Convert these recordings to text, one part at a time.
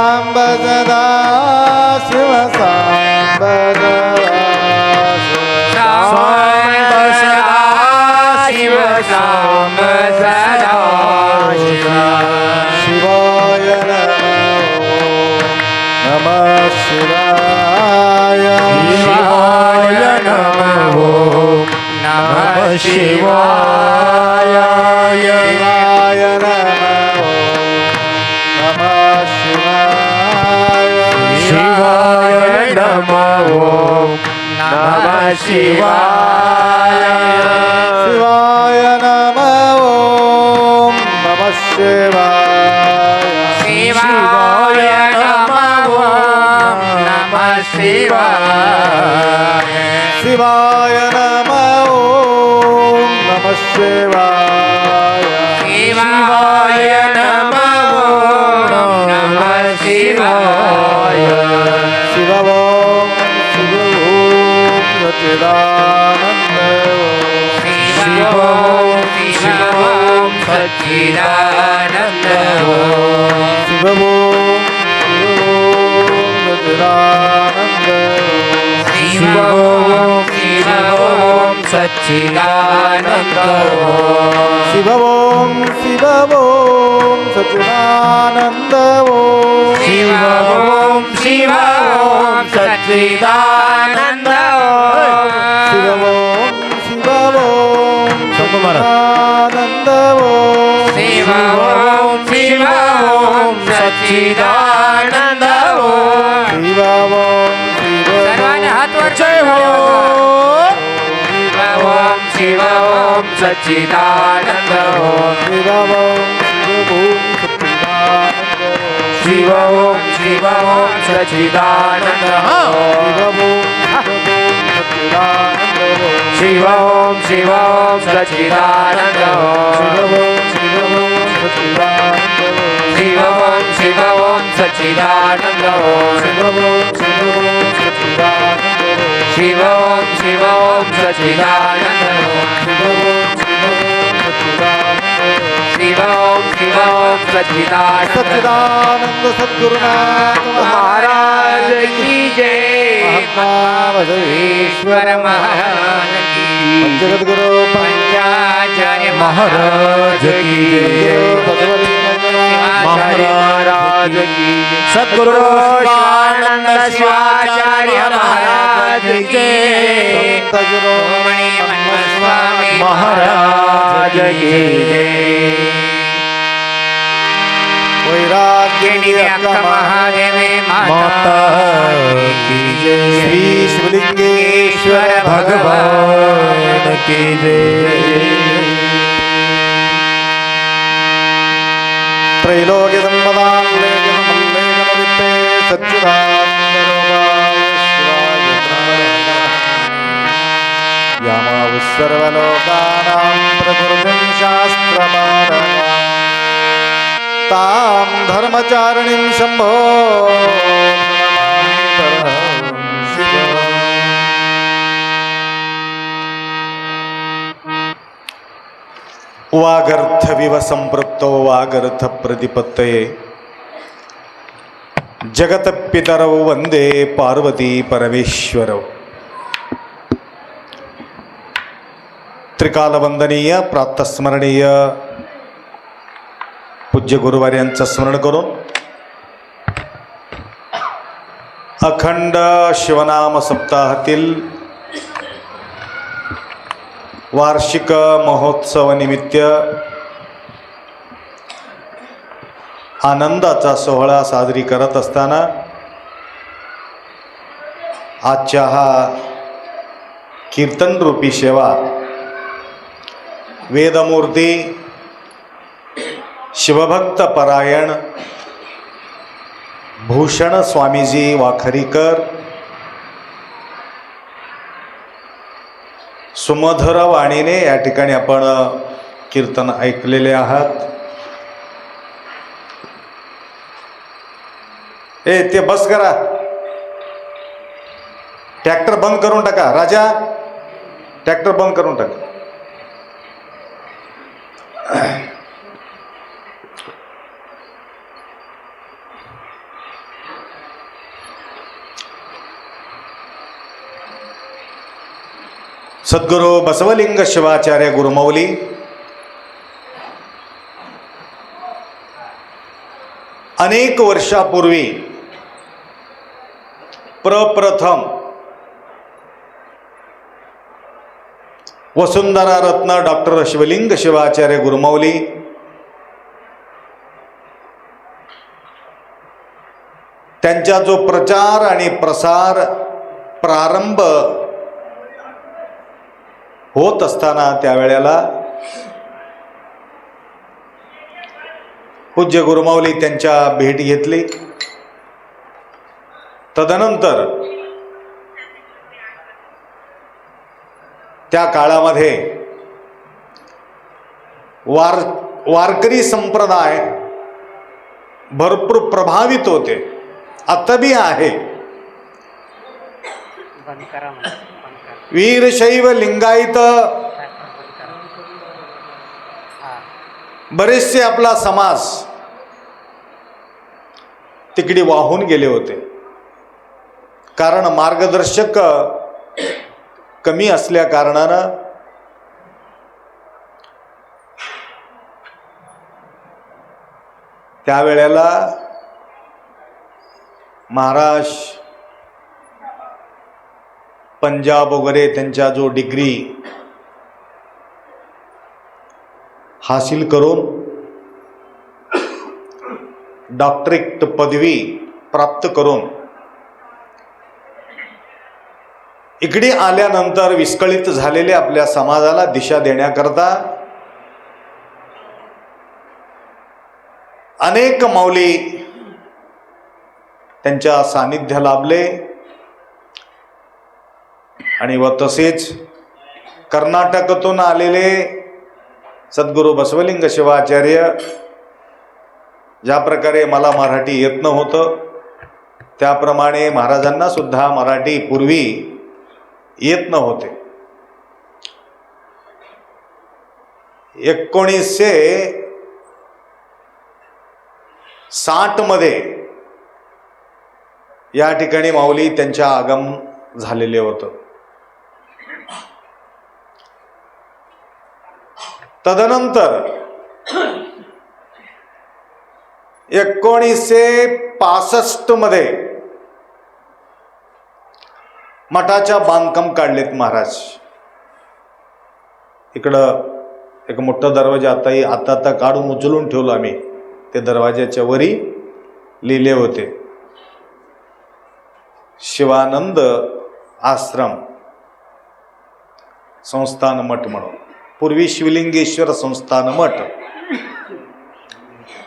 सांब सदा शिव सांब शिव सांब सदा शिव शिवाय नमः शिवाय शिवाय नमो नमः शिवाय शिवाय नमः शिवाय शिवाय नमो नमः शिवाय शिवाय नमः शिवाय नमो नमः शिवाय शिवाय नमः शिवाय शिवाय नमो नमः शिवाय शिवों सच्चिदानंद शिवों सच्चिदानंद शिवों सच्चिदानंद शिवों सच्चिदानंद शिवों सच्चिदानंद शिवों सच्चिदानंद शिवों सच्चिदानंद शिवों सच्चिदानंद सर्वांनी हात वर जय हो शिवों सच्चिदानंद शिवों सच्चिदानंद शिवों सच्चिदानंद शिवों सच्चिदानंद शिवों सच्चिदानंद शिवों सच्चिदानंद सच्चिदानंद सद्गुरुनाथ महाराज की जय बसवेश्वर महाराज की जगद्गुरु पंचाचार्य महाराज की जय महाराज की सद्गुरु शिवानंद शिवाचार्य महाराज की मणि स्वामी महाराज की जय वैराग्य महादेवे माता की जय श्री शिवलिंगेश्वर भगवान की जय त्रैलोक्य संपदां लेखनमल्लेखनवित्ते सच्चिदानन्दरूपाय शिवाय यामावः सर्वलोकानां प्रकृतिं शास्त्रपारगां तां धर्मचारिणीं शम्भो नमामि परमशिवम्। वागर्थविव संपृक्तो वागर्थ प्रतिपत्तये जगत्पितरौ वंदे पार्वती परमेश्वरौ। त्रिकालवंदनीय प्रातस्मरणीय पूज्य गुरुवार्यांचं स्मरण करून अखंड शिवनाम सप्ताहातील वार्षिक महोत्सव निमित्त आनंदाचा सोहळा साजरी करत असताना आजच्या हा कीर्तन रूपी सेवा वेदमूर्ती शिवभक्त परायण भूषण स्वामीजी वाखरीकर सुमधुर वाणीने या ठिकाणी आपण कीर्तन ऐकलेले आहात। ते बस करा, ट्रॅक्टर बंद करून टाका राजा, ट्रॅक्टर बंद करून टाका। सद्गुरू बसवलिंग शिवाचार्य गुरुमौली अनेक वर्षापूर्वी प्रप्रथम वसुंधरा रत्न डॉक्टर शिवलिंग शिवाचार्य गुरुमौली त्यांचा जो प्रचार आणि प्रसार प्रारंभ होत असताना त्यावेळेला पूज्य गुरुमौली त्यांच्या भेट घेतली. तदनंतर त्या काळामध्ये वारकरी संप्रदाय भरपूर प्रभावित होते, आता बी आहे. वीरशैव लिंगायत बरेचसे आपला समाज तिकडे वाहून गेले होते, कारण मार्गदर्शक कमी असल्या कारणानं त्यावेळेला महाराष्ट्र पंजाब वगैरे त्यांचा जो डिग्री हासिल करून डॉक्टरेट पदवी प्राप्त करून इकडे आल्यानंतर विस्कळीत झालेल्या आपल्या समाजाला दिशा देण्याकरता अनेक मौली त्यांच्या सानिध्य लाभले आणि व तसेच कर्नाटकातून आलेले सद्गुरू बसवलिंग शिवाचार्य, ज्या प्रकारे मला मराठी येत नव्हतं त्याप्रमाणे महाराजांना सुद्धा मराठी पूर्वी येत नव्हते. 1960 मध्ये या ठिकाणी माऊली त्यांच्या आगम झालेले होतं. तदनंतर 1965 मध्ये मठाच्या बांधकाम काढलेत महाराज. इकडं एक मोठा दरवाजा आता काढून उचलून ठेवला आम्ही. ते दरवाजाच्या वरी लिहिले होते शिवानंद आश्रम संस्थान मठ म्हणून. पूर्वी शिवलिंगेश्वर संस्थान मठ.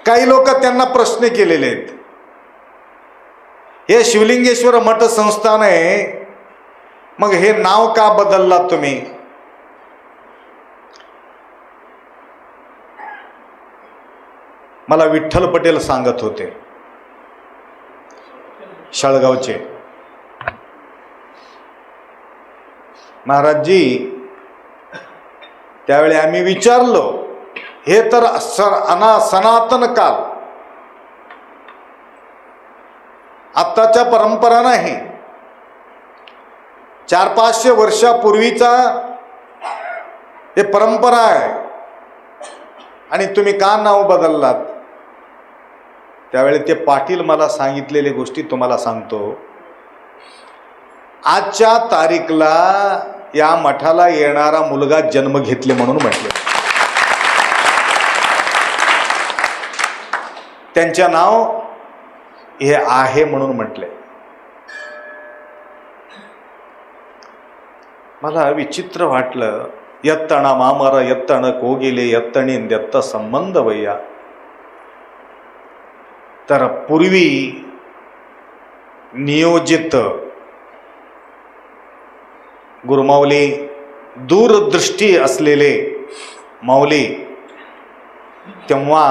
काही लोक त्यांना प्रश्न केलेले आहेत, हे शिवलिंगेश्वर मठ संस्थान आहे, मग हे नाव का बदलला तुम्ही? मला विठ्ठल पटेल सांगत होते, शाळगावचे. महाराजजी, त्यावेळी आम्ही विचारलो, हे तर सनातन काल, आत्ताच्या परंपरा नाही, 400-500 वर्षापूर्वीचा हे परंपरा आहे, आणि तुम्ही का नाव बदललात? त्यावेळी ते पाटील मला सांगितलेले गोष्टी तुम्हाला सांगतो. आजच्या तारीखला या मठाला येणारा मुलगा जन्म घेतले म्हणून म्हटले. त्यांचे नाव हे आहे म्हणून म्हटले. मला विचित्र वाटलं. यत्तण मामर यत्तण कोगिले यत्तणी दत्त संबंध वैया. तर पूर्वी नियोजित गुरुमाऊली, दूरदृष्टी असलेले माऊली, तेव्हा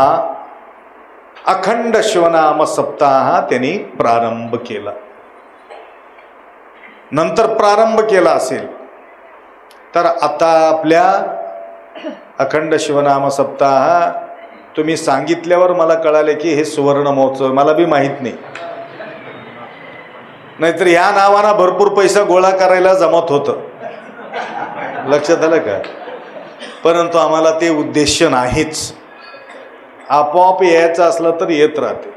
अखंड शिवनाम सप्ताह त्यांनी प्रारंभ केला. नंतर प्रारंभ केला असेल तर आता आपल्या अखंड शिवनाम सप्ताह तुम्ही सांगितल्यावर मला कळाले की हे सुवर्ण महोत्सव. मला बी माहीत नाही, नाहीतर या नावानं भरपूर पैसा गोळा करायला जमत होतं. लक्षात आलं का? परंतु आम्हाला ते उद्देश नाहीच. आपोआप यायचं असलं तर येत राहते,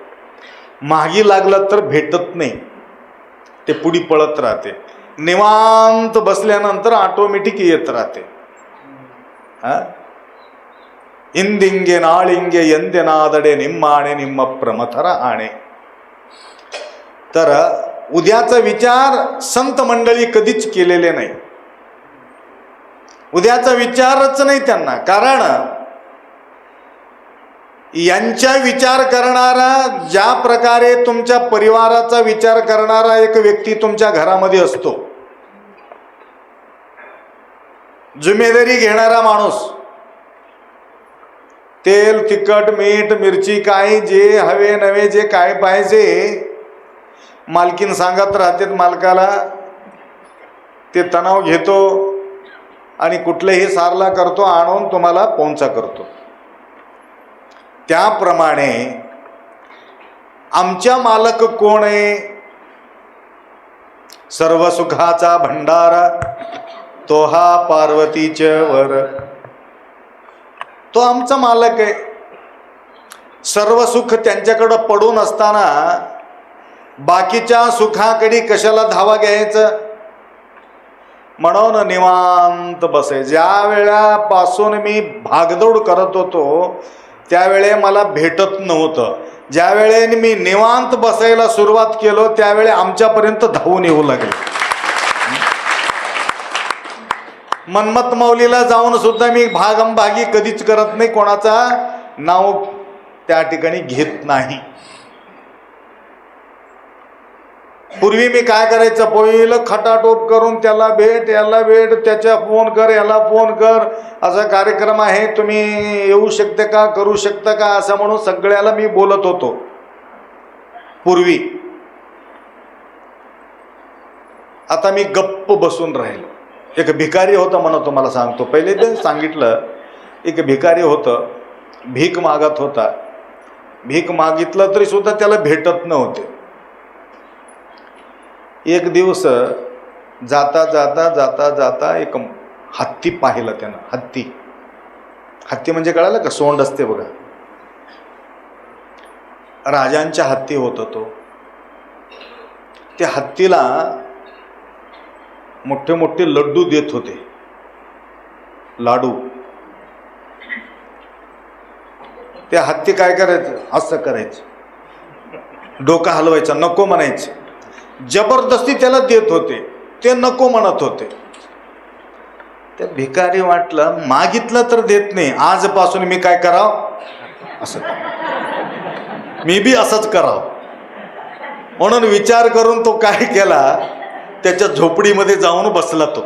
मागी लागलं तर भेटत नाही, ते पुढे पळत राहते. निवांत बसल्यानंतर ऑटोमॅटिक येत राहते. इंदिंगे नाळिंगे ಎಂದೆನಾದಡೆ निम्माणे निम्म प्रमथर आणे. तर उद्याचा विचार संत मंडळी कधीच केलेले नाही. उद्याचा विचारच नाही त्यांना. कारण यांच्या विचार करणारा, ज्या प्रकारे तुमच्या परिवाराचा विचार करणारा एक व्यक्ती तुमच्या घरामध्ये असतो, जिम्मेदारी घेणारा माणूस, तेल तिखट मीठ मिरची काय जे हवे नवे जे काय पाहिजे मालकीन सांगत राहते मालकाला, ते तणाव घेतो आणि कुठलेही सारला करतो, आणून तुम्हाला पोंचा करतो. त्याप्रमाणे आमच्या मालक कोण आहे? सर्व सुखाचा भंडारा तो हा पार्वतीच्या वर. तो आमचा मालक आहे. सर्व सुख त्यांच्याकडं पडून असताना बाकीच्या सुखाकडे कशाला धावा घ्यायचं? म्हणून निवांत बसे. ज्या वेळापासून मी भागदौड करत होतो त्यावेळे मला भेटत नव्हतं. ज्या वेळेने मी निवांत बसायला सुरुवात केलो त्यावेळे आमच्यापर्यंत धावून येऊ लागले. मन्मथ माऊलीला जाऊन सुद्धा मी भागमभागी कधीच करत नाही, कोणाचा नाव त्या ठिकाणी घेत नाही. पूर्वी मी काय करायचं, पहिलं खटाटोप करून त्याला भेट याला भेट, त्याच्या फोन कर याला फोन कर, असा कार्यक्रम आहे तुम्ही येऊ शकते का, करू शकता का, असं म्हणून सगळ्याला मी बोलत होतो पूर्वी. आता मी गप्प बसून राहिलो. एक भिकारी होता म्हणून तुम्हाला सांगतो, पहिले ते सांगितलं. एक भिकारी होतं, भीक मागत होता. भीक मागितलं तरी सुद्धा त्याला भेटत नव्हते. एक दिवस जाता जाता जाता जाता एक हत्ती पाहिलं त्यानं. हत्ती, हत्ती म्हणजे कळालं का? सोंड असते बघा. राजांच्या हत्ती होता तो. त्या हत्तीला मोठे मोठे लड्डू देत होते, लाडू. त्या हत्ती काय करायचं, असं करायचं, डोकं हलवायचं, नको म्हणायचं. जबरदस्ती त्याला देत होते, ते नको म्हणत होते. त्या भिकारी वाटलं मागितलं तर देत नाही, आजपासून मी काय करावं, असं मी बी असंच करावं. म्हणून विचार करून तो काय केला, त्याच्या झोपडीमध्ये जाऊन बसला. तो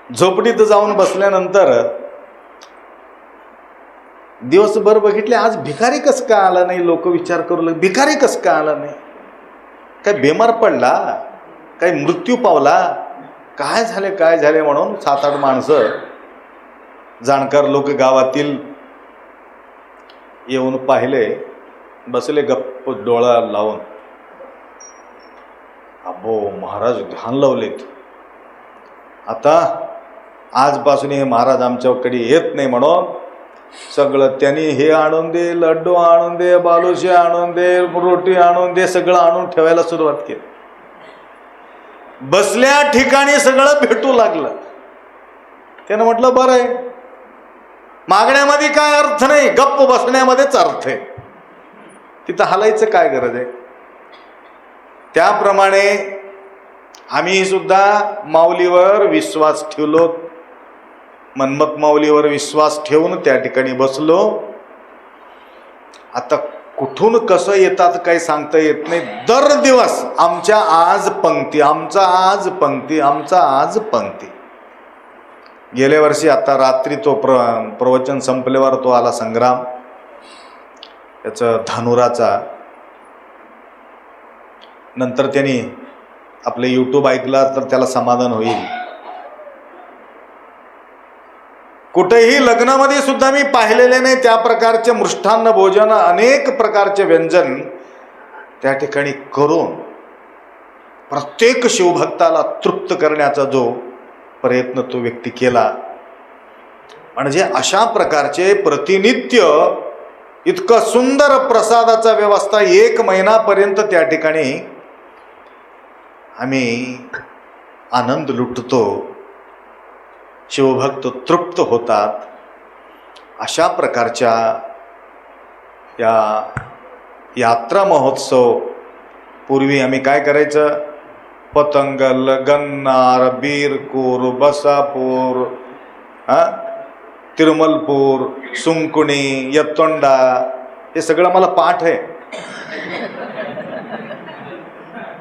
झोपडीत जाऊन बसल्यानंतर दिवसभर बघितले, आज भिकारी कस का आला नाही. लोक विचार करू लागले, भिकारी कस का आला नाही, काय बेमार पडला, काय मृत्यू पावला, काय झाले काय झाले. म्हणून 7-8 माणसं जाणकार लोक गावातील येऊन पाहिले. बसले गप्प डोळा लावून. अबो महाराज ध्यान लावलेत, आता आजपासून हे महाराज आमच्याकडे येत नाही म्हणून सगळं त्यांनी हे आणून दे, लड्डू आणून दे, बालुशे आणून दे, रोटी आणून दे, सगळं आणून ठेवायला सुरुवात केली. बसल्या ठिकाणी सगळं भेटू लागलं. त्यानं म्हटलं बरं आहे, मागण्यामध्ये काय अर्थ नाही, गप्प बसण्यामध्येच अर्थ आहे. तिथं हलायचं काय गरज आहे. त्याप्रमाणे आम्ही सुद्धा माऊलीवर विश्वास ठेवलो. मन्मथ माऊलीवर विश्वास ठेवून त्या ठिकाणी बसलो. आता कुठून कसं येतात काही सांगता येत नाही. दर दिवस आमच्या आज पंक्ती, आमचा आज पंक्ती, आमचा आज पंक्ती. गेल्या वर्षी आता रात्री तो प्रवचन संपल्यावर तो आला संग्राम याचं धानुराचा. नंतर त्यांनी आपले यूट्यूब ऐकला तर त्याला समाधान होईल. कुठेही लग्नामध्ये सुद्धा मी पाहिलेले नाही त्या प्रकारचे मृष्टान्न भोजन, अनेक प्रकारचे व्यंजन त्या ठिकाणी करून प्रत्येक शिवभक्ताला तृप्त करण्याचा जो प्रयत्न तो व्यक्ती केला. म्हणजे अशा प्रकारचे प्रतिनित्य इतकं सुंदर प्रसादाचा व्यवस्था 1 महिनापर्यंत त्या ठिकाणी आम्ही आनंद लुटतो. शिवभक्त तृप्त होतात. अशा प्रकारच्या या यात्रा महोत्सव पूर्वी आम्ही काय करायचं, पतंगल, गन्नार, बीरकूर, बसापूर, तिरुमलपूर, सुंकुणी, यत्तोंडा, हे सगळं मला पाठ आहे.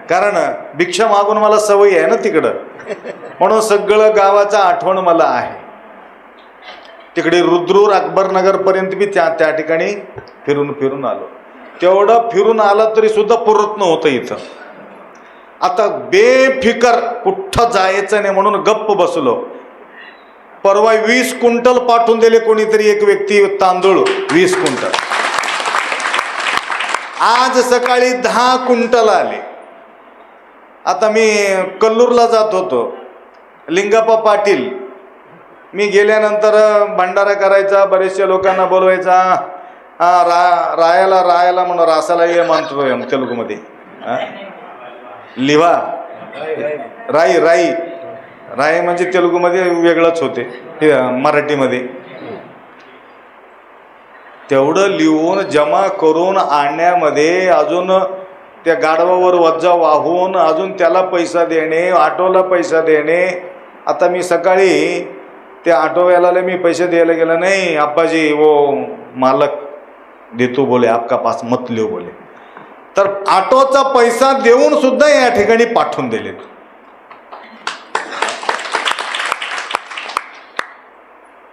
कारण भिक्षा मागून मला सवय आहे ना तिकडं, म्हणून सगळं गावाचं आठवण मला आहे. तिकडे रुद्रूर अकबरनगर पर्यंत मी त्या ठिकाणी फिरून आलो. तेवढं फिरून आलं तरी सुद्धा पुरत नव्हतं इथं. आता बेफिकर कुठं जायचं नाही म्हणून गप्प बसलो. परवा 20 क्विंटल पाठवून दिले कोणीतरी, एक व्यक्ती तांदूळ 20 क्विंटल. आज सकाळी 10 क्विंटल आले. आता मी कल्लूरला जात होतो, लिंगप्पा पाटील, मी गेल्यानंतर भंडारा करायचा, बरेचशा लोकांना बोलवायचा. रायाला म्हणून रासाला ये म्हणतो तेलुगूमध्ये, लिव्हा राई म्हणजे तेलुगूमध्ये वेगळंच होते, मराठीमध्ये. तेवढं लिहून जमा करून आणण्यामध्ये अजून त्या गाढवावर वज्जा वाहून अजून त्याला पैसा देणे, ऑटोला पैसा देणे. आता मी सकाळी त्या ऑटोवाल्याला मी पैसे द्यायला गेला, नाही आप्पाजी वो मालक देतो बोले, आपका पास मत लो बोले. तर ऑटोचा पैसा देऊन सुद्धा या ठिकाणी पाठवून दिले.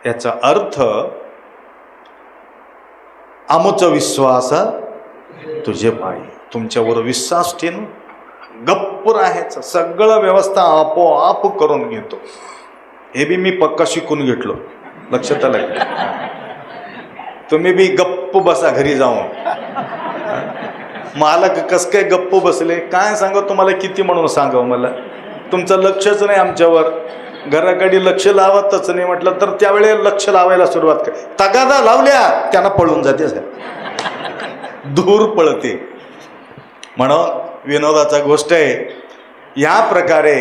याचा अर्थ आमचा विश्वास तुझे पाय, तुमच्यावर विश्वास ठेवून गप्प राहायचं. सगळं व्यवस्था आपोआप करून घेतो. हे बी मी पक्का शिकून घेतलो, लक्षात आलं. तुम्ही बी गप्प बसा घरी जाऊन. मालक कस काय गप्प बसले काय सांगा तुम्हाला, किती म्हणून सांगावं मला. तुमचं लक्षच नाही आमच्यावर, घराकडे लक्ष लावतच नाही म्हटलं तर त्यावेळेला लक्ष लावायला सुरुवात कर. तगादा लावल्या त्यांना पळून जाते, दूर पळते. म्हणून विनोदाचा गोष्ट आहे. या प्रकारे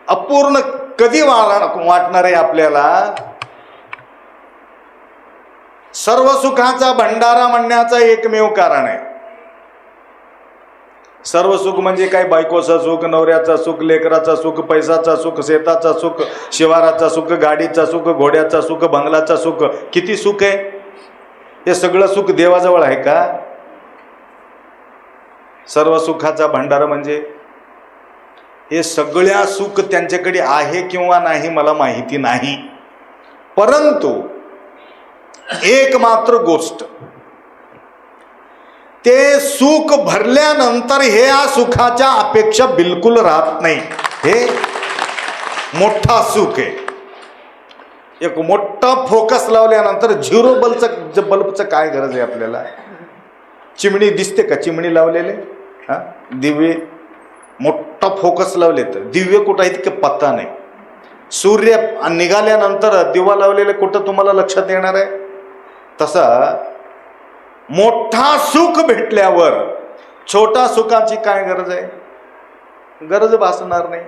अपूर्ण कधी वाटणार आहे आपल्याला. सर्व सुखाचा भंडारा म्हणण्याचा एकमेव कारण आहे. सर्व सुख म्हणजे काय, बायकोचं सुख, नवऱ्याचा सुख, लेकराचा सुख, पैसाचा सुख, शेताचा सुख, शिवाराचा सुख, गाडीचा सुख, घोड्याचा सुख, बंगलाचा सुख. किती सुख आहे. हे सगळं सुख देवाजवळ आहे का. सर्व सुखाचा भंडारा म्हणजे हे सगळ्या सुख त्यांच्याकडे आहे किंवा नाही मला माहिती नाही, परंतु एक मात्र गोष्ट, ते सुख भरल्यानंतर हे या सुखाच्या अपेक्षा बिलकुल राहत नाही. हे मोठा सुख आहे. एक मोठा फोकस लावल्यानंतर झिरो बल्बचं काय गरज आहे आपल्याला. चिमणी दिसते का, चिमणी लावलेले दिवे, मोठा फोकस लावले तर दिव्य कुठं आहे की पत्ता नाही. सूर्य निघाल्यानंतर दिवा लावलेले कुठं तुम्हाला लक्षात येणार आहे. तसा मोठा सुख भेटल्यावर छोटा सुखाची काय गरज आहे, गरज भासणार नाही.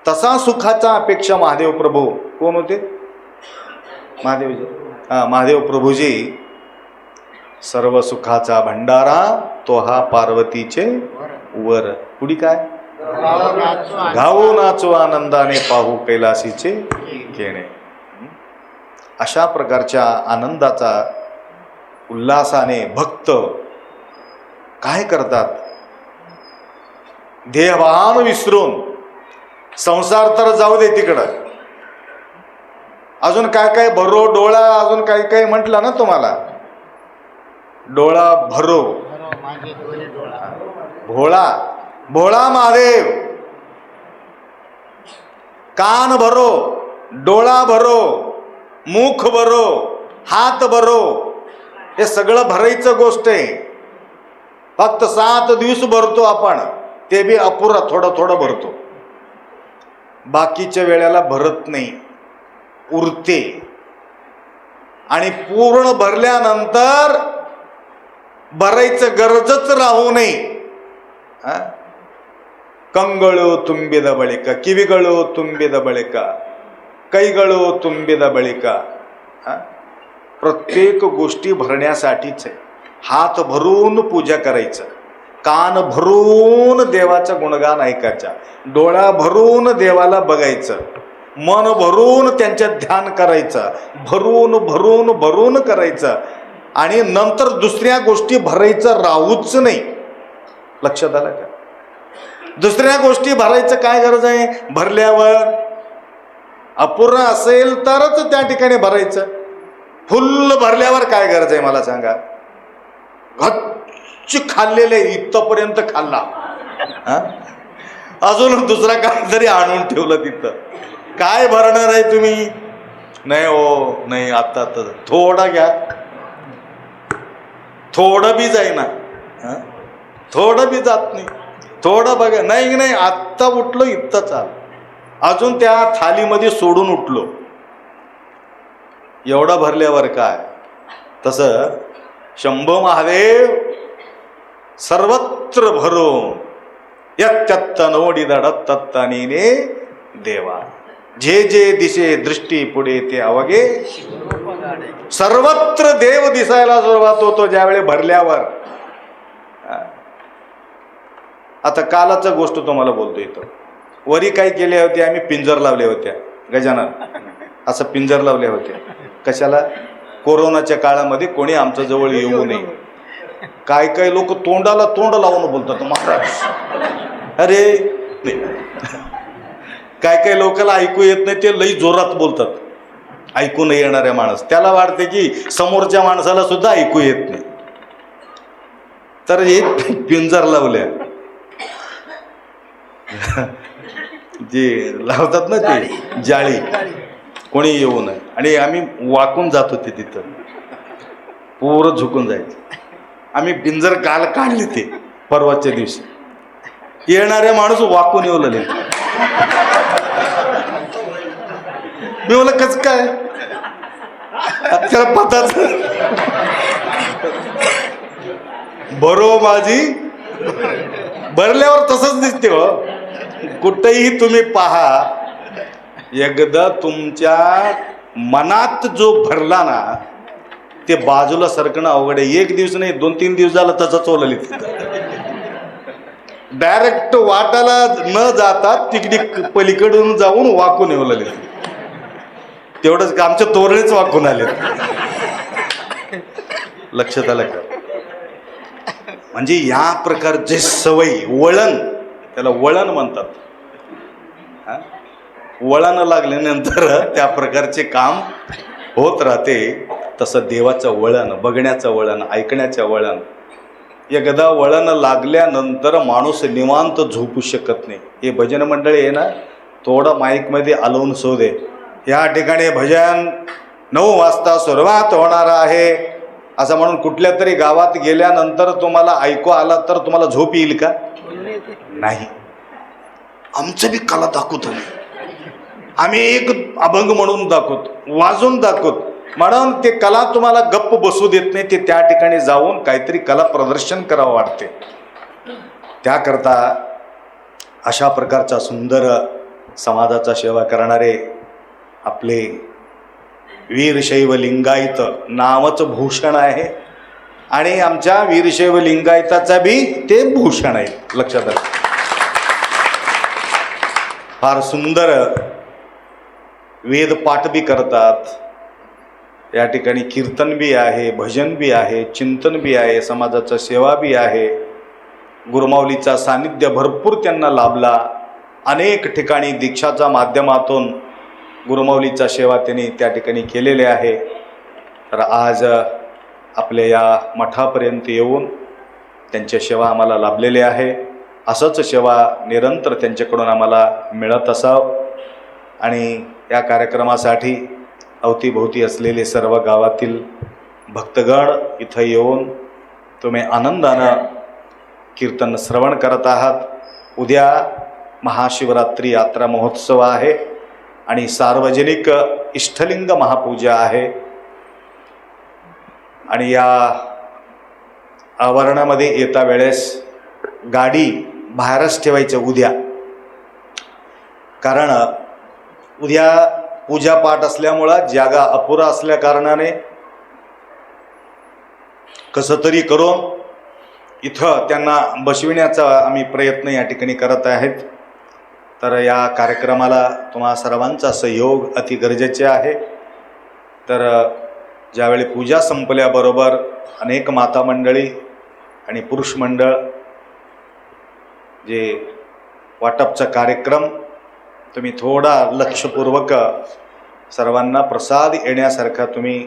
तसा सुखाचा अपेक्षा महादेव प्रभू कोण होते, महादेवजी. महादेव प्रभूजी सर्व सुखाचा भंडारा तो हा पार्वतीचे वर. पुढी काय, गाऊ नाचो आनंदाने पाहू कैलासीचे घेणे. अशा प्रकारच्या आनंदाचा उल्हासाने भक्त काय करतात, देहभान विसरून. संसार तर जाऊ दे तिकडं, अजून काय काय भरो डोळा, अजून काय काय म्हटलं ना तुम्हाला, डोळा भरो, भोळा भोळा महादेव. कान भरो, डोळा भरो, मुख भरो, हात भरो. हे सगळं भरायचं गोष्ट आहे. फक्त 7 दिवस भरतो आपण, ते बी अपुरा थोडं थोडं भरतो. बाकीच्या वेळेला भरत नाही, उरते. आणि पूर्ण भरल्यानंतर भरायचं गरजच राहू नये. ಕಂಗಳು ತುಂಬಿದ ಬಳಿಕ, ಕಿವಿಗಳು ತುಂಬಿದ ಬಳಿಕ, ಕೈಗಳು ತುಂಬಿದ ಬಳಿಕ, प्रत्येक गोष्टी भरण्यासाठीच आहे. हात भरून पूजा करायचं, कान भरून देवाचं गुणगान ऐकायचं, डोळा भरून देवाला बघायचं, मन भरून त्यांच्यात ध्यान करायचं, भरून भरून भरून करायचं. आणि नंतर दुसऱ्या गोष्टी भरायचं राहूच नाही. लक्षात आलं का? दुसऱ्या गोष्टी भरायचं काय गरज आहे? भरल्यावर अपूर्ण असेल तरच त्या ठिकाणी भरायचं. फुल्ल भरल्यावर काय गरज आहे मला सांगा? गच्च खाल्लेले इथपर्यंत खाल्ला, अजून दुसरा काहीतरी आणून ठेवलं तिथं. काय भरणार आहे तुम्ही? नाही हो, नाही आता थोडा घ्या. थोडं बी जाईना, थोडं बी जात नाही. थोडं बघा, नाही नाही आत्ता उठलो इथं चाल, अजून त्या थालीमध्ये सोडून उठलो. एवढं भरल्यावर काय? तसं शंभो महादेव सर्वत्र भरून यत्तत्त नोडी दडत्तत्तनीने देवा, जे जे दिसे दृष्टी पुढे ते अवघे. सर्वत्र देव दिसायला सुरुवात होतो ज्यावेळी भरल्यावर. आता कालाच गोष्ट तुम्हाला बोलतो. इथं वरी काय केले होते? आम्ही पिंजर लावले होत्या. गजानन असं पिंजर लावले होते. कशाला? कोरोनाच्या काळामध्ये कोणी आमच्या जवळ येऊ नये. काय काय लोक तोंडाला तोंड लावून बोलतात महाराज. अरे नाही, काय काय लोकांना ऐकू येत नाही, ते लई जोरात बोलतात. ऐकू नाही येणाऱ्या माणूस त्याला वाटते की समोरच्या माणसाला सुद्धा ऐकू येत नाही. तर हे पिंजर लावल्या, जे लावतात ना ते जाळी, कोणी येऊ नये. आणि आम्ही वाकून जात होते तिथं, पूर्ण झुकून जायचं. आम्ही पिंजर काल काढले ते परवाच्या दिवशी. येणारे माणूस वाकून येऊ लागले. मी बोला कस काय? त्याला पताच बरो माझी भरल्यावर तसंच दिसते हो. कुठेही तुम्ही पहा, एकदा तुमच्या मनात जो भरला ना, ते बाजूला सरकणं अवघड आहे. एक दिवस नाही, 2-3 दिवस झाला तसंच ओलली. डायरेक्ट वाटाला न जाता तिकडी पलीकडून जाऊन वाकून येऊ लागले. तेवढंच का आमच्या तोरणेच वाकून आले. लक्षात आलं का? म्हणजे या प्रकारचे सवय, वळण, त्याला वळण म्हणतात. वळण लागल्यानंतर त्या प्रकारचे काम होत राहते. तसं देवाचं वळण, बघण्याचं वळण, ऐकण्याचं वळण, एकदा वळण लागल्यानंतर माणूस निवांत झोपू शकत नाही. हे भजन मंडळी आहे ना, थोडं माईकमध्ये आलवून सो दे. या ठिकाणी भजन 9 वाजता सुरुवात होणार आहे असं म्हणून कुठल्या तरी गावात गेल्यानंतर तुम्हाला ऐकू आला तर तुम्हाला झोप येईल का? नाही. आमचं बी कला दाखवतो, आम्ही एक अभंग म्हणून दाखवतो, वाजून दाखवतो. म्हणून ते कला तुम्हाला गप्प बसू देत नाही. ते त्या ठिकाणी जाऊन काहीतरी कला प्रदर्शन करावं वाटते. त्याकरता अशा प्रकारचा सुंदर समाजाचा सेवा करणारे आपले वीरशैव लिंगायत नामच भूषण आहे. आणि आमच्या वीरशैव लिंगायताचा बी ते भूषण आहे. लक्षात आलं? फार सुंदर वेद पाठ बी करतात. या ठिकाणी कीर्तन बी आहे, भजन बी आहे, चिंतन बी आहे, समाजाचा सेवा बी आहे. गुरुमाऊलीचा सानिध्य भरपूर त्यांना लाभला. अनेक ठिकाणी दीक्षाच्या माध्यमातून गुरुमाऊलीचा सेवा त्यांनी त्या ठिकाणी केलेली आहे. तर आज आपल्या या मठापर्यंत येऊन त्यांच्या सेवा आम्हाला लाभलेली आहे. असंच सेवा निरंतर त्यांच्याकडून आम्हाला मिळत असावं. आणि या कार्यक्रमासाठी अवतीभोवती असलेले सर्व गावातील भक्तगण इथं येऊन तुम्ही आनंदानं कीर्तन श्रवण करत आहात. उद्या महाशिवरात्री यात्रा महोत्सव आहे आणि सार्वजनिक इष्टलिंग महापूजा आहे. आणि या आवरणामध्ये येता वेळेस गाडी बाहेरच ठेवायचं उद्या, कारण उद्या पूजापाठ असल्यामुळं जागा अपुरा असल्या कारणाने कसं तरी करून इथं त्यांना बसविण्याचा आम्ही प्रयत्न या ठिकाणी करत आहेत. तर या कार्यक्रमाला तुम्हा सर्वांचा सहयोग अति गरजेचे आहे. तर ज्यावेळी पूजा संपल्याबरोबर अनेक माता मंडळी आणि पुरुष मंडळ जे वाटपचा कार्यक्रम तुम्ही थोडा लक्षपूर्वक सर्वांना प्रसाद येण्यासारखा तुम्ही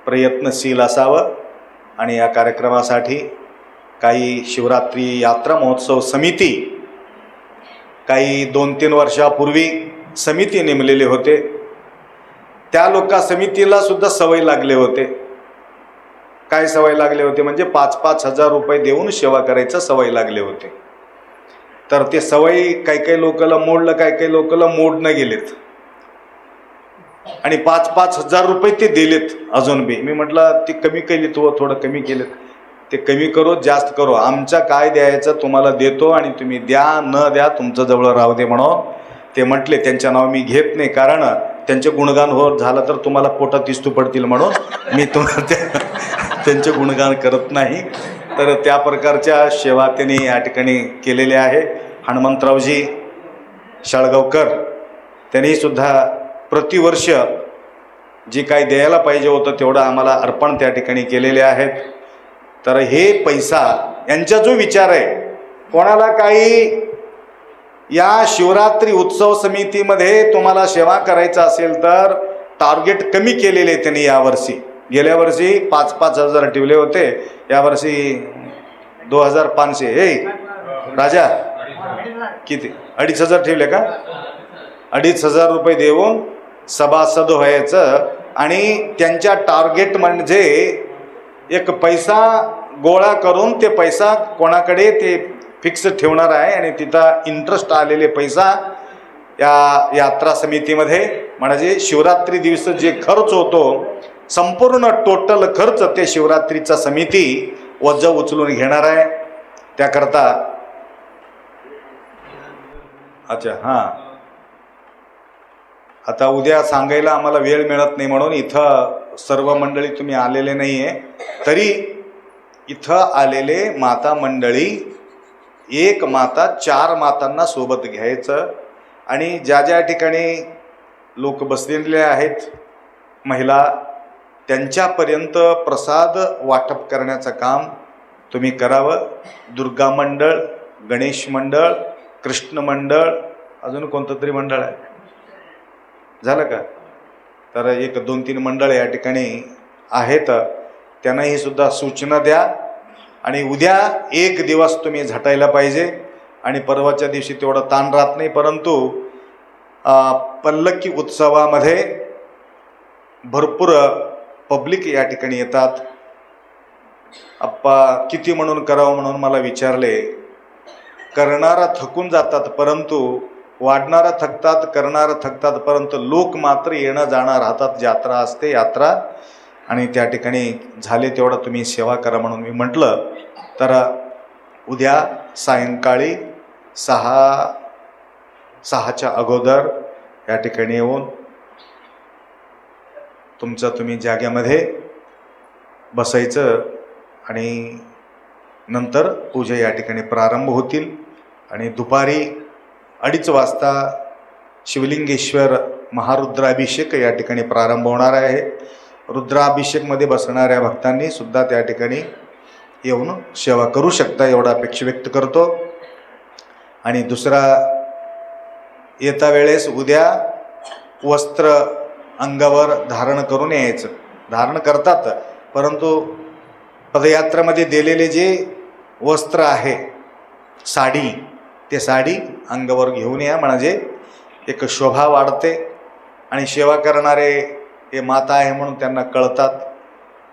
प्रयत्नशील असावं. आणि या कार्यक्रमासाठी काही शिवरात्री यात्रा महोत्सव समिती काही 2-3 वर्षापूर्वी समिती नेमलेले होते. त्या समितीला सुद्धा सवय लागले होते. काय सवय लागले होते म्हणजे 5-5 हजार रुपये देऊन सेवा करायचं सवय लागले होते. तर ते सवयी काही लोकांना मोडलं, काही लोकांना मोडणं गेलेत आणि 5-5 हजार रुपये ते दिलेत अजून बी. मी म्हटलं ते कमी केली, थोडं कमी केलेत. ते कमी करो जास्त करो, आमच्या काय द्यायचं तुम्हाला देतो आणि तुम्ही द्या न द्या तुमचं जवळ राहू दे म्हणून ते म्हटले. त्यांच्या नाव मी घेत नाही, कारण त्यांचे गुणगान हो झालं तर तुम्हाला पोटात इस्तू पडतील म्हणून मी तुम्हाला त्यांचे गुणगान करत नाही. तर त्या प्रकारच्या सेवा त्यांनी या ठिकाणी केलेल्या आहे. हनुमंतरावजी शाळगावकर त्यांनी सुद्धा प्रतिवर्ष जे काही द्यायला पाहिजे होतं तेवढं आम्हाला अर्पण त्या ठिकाणी केलेले आहेत. तर हे पैसा यांचा जो विचार आहे, कोणाला काही या शिवरात्री उत्सव समितीमध्ये तुम्हाला सेवा करायचं असेल तर टार्गेट कमी केलेले त्यांनी यावर्षी. गेल्या वर्षी 5-5 हजार ठेवले होते, यावर्षी 2500. हे राजा किती 2,500 ठेवले का? 2,500 रुपये देऊन सभासद व्हायचं. आणि त्यांच्या टार्गेट म्हणजे एक पैसा गोळा करून ते पैसा कोणाकडे ते फिक्स ठेवणार आहे आणि तिथं इंटरेस्ट आलेले पैसा या यात्रा समितीमध्ये म्हणजे शिवरात्री दिवस जे खर्च होतो संपूर्ण टोटल खर्च ते शिवरात्रीचा समिती वजा उचलून घेणार आहे. त्याकरता अच्छा हां, आता उद्या सांगायला आम्हाला वेळ मिळत नाही म्हणून इथं सर्व मंडळी तुम्ही आलेले नाही आहे. तरी इथं आलेले माता मंडळी, एक माता 4 मातांना सोबत घ्यायचं आणि ज्या ज्या ठिकाणी लोक बसलेले आहेत महिला त्यांच्यापर्यंत प्रसाद वाटप करण्याचं काम तुम्ही करावं. दुर्गा मंडळ, गणेश मंडळ, कृष्ण मंडळ, अजून कोणतं तरी मंडळ आहे झालं का? तर 1-2-3 मंडळ या ठिकाणी आहेत, त्यांनाही सुद्धा सूचना द्या. आणि उद्या एक दिवस तुम्ही झटायला पाहिजे आणि परवाच्या दिवशी तेवढं ताण राहत नाही. परंतु पल्लकी उत्सवामध्ये भरपूर पब्लिक या ठिकाणी येतात. आप्पा किती म्हणून करावं म्हणून मला विचारले. करणारा थकून जातात परंतु वाढणारा थकतात, करणारा थकतात, परंतु लोक मात्र येणं जाणं राहतात. यात्रा असते यात्रा आणि त्या ठिकाणी झाले तेवढं तुम्ही सेवा करा म्हणून मी म्हटलं. तर उद्या सायंकाळी 6च्या अगोदर या ठिकाणी येऊन तुमचं तुम्ही जाग्यामध्ये बसायचं आणि नंतर पूजा या ठिकाणी प्रारंभ होतील. आणि दुपारी 2:30 वाजता शिवलिंगेश्वर महारुद्राभिषेक या ठिकाणी प्रारंभ होणार आहे. रुद्राभिषेकमध्ये बसणाऱ्या भक्तांनी सुद्धा त्या ठिकाणी येऊन सेवा करू शकता एवढा अपेक्षा व्यक्त करतो. आणि दुसरा, येता वेळेस उद्या वस्त्र अंगावर धारण करून यायचं. धारण करतात परंतु पदयात्रेमध्ये दिलेले जे वस्त्र आहे साडी, ते साडी अंगावर घेऊन या म्हणजे एक शोभा वाढते आणि सेवा करणारे हे माता आहे म्हणून त्यांना कळतात.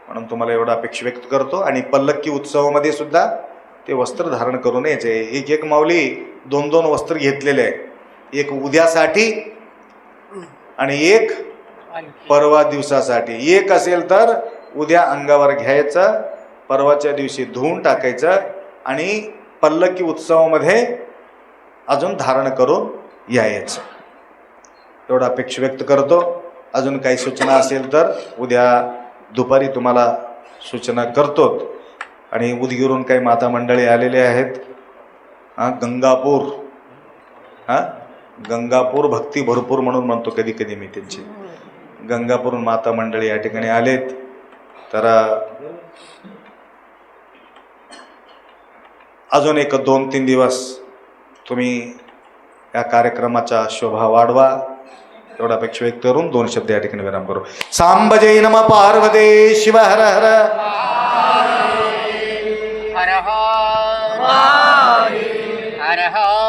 म्हणून तुम्हाला एवढा अपेक्षा व्यक्त करतो. आणि पल्लकी उत्सवामध्ये सुद्धा ते वस्त्र धारण करून यायचे. एक माऊली 2 वस्त्र घेतलेले आहे, एक उद्यासाठी आणि एक परवा दिवसासाठी. एक असेल तर उद्या अंगावर घ्यायचं, परवाच्या दिवशी धुवून टाकायचं आणि पल्लकी उत्सवामध्ये अजून धारण करून यायचं. एवढा अपेक्षा व्यक्त करतो. अजून काही सूचना असेल तर उद्या दुपारी तुम्हाला सूचना करतो. आणि उदगीरून काही माता मंडळी आलेले आहेत. गंगापूर गंगापूर भक्ती भरपूर म्हणून म्हणतो कधी कधी मी त्यांची. गंगापूर माता मंडळी या ठिकाणी आलेत. तर अजून एक 2-3 दिवस तुम्ही या कार्यक्रमाचा शोभा वाढवा. एवढा अपेक्षा व्यक्त करून 2 शब्द या ठिकाणी विराम करू. सांब जय नम पार्वते शिव हर हर. हर हर हर हर